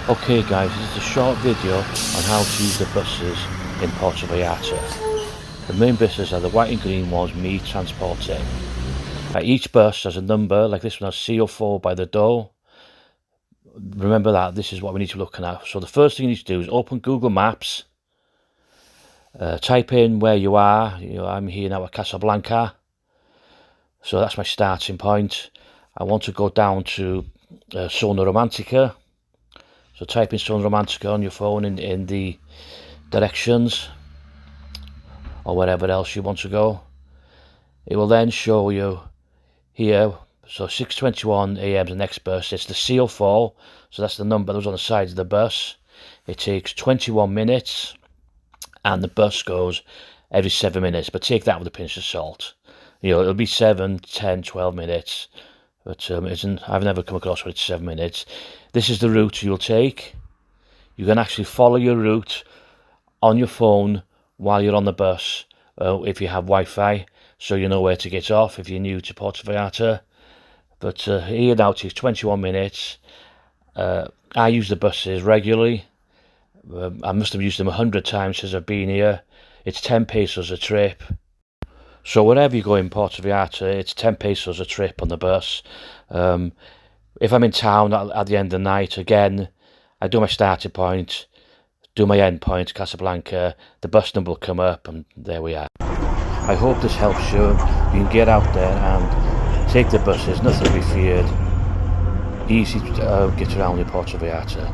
Okay guys, this is a short video on how to use the buses in Puerto Vallarta. The main buses are the white and green ones, me transporting. Each bus has a number, like this one has CO4 by the door. Remember that, this is what we need to look at. So the first thing you need to do is open Google Maps, type in where you are. I'm here now at Casablanca, so that's my starting point. I want to go down to Zona Romantica. So type in Zona Romantica on your phone in the directions, or wherever else you want to go. It will then show you here, so 6:21 AM the next bus. It's the CO4, so that's the number that was on the side of the bus. It takes 21 minutes, and the bus goes every 7 minutes, but take that with a pinch of salt. It'll be 7, 10, 12 minutes, but I've never come across where it's 7 minutes. This is the route you'll take. You can actually follow your route on your phone while you're on the bus, if you have Wi-Fi, so you know where to get off if you're new to Puerto Vallarta. But here now it takes 21 minutes. I use the buses regularly. I must have used them 100 times since I've been here. It's 10 pesos a trip. So wherever you go in Puerto Vallarta, it's 10 pesos a trip on the bus. If I'm in town at the end of the night, again, I do my starting point, do my end point, Casablanca, the bus number will come up, and there we are. I hope this helps you. You can get out there and take the buses, nothing to be feared. Easy to get around in Puerto Vallarta.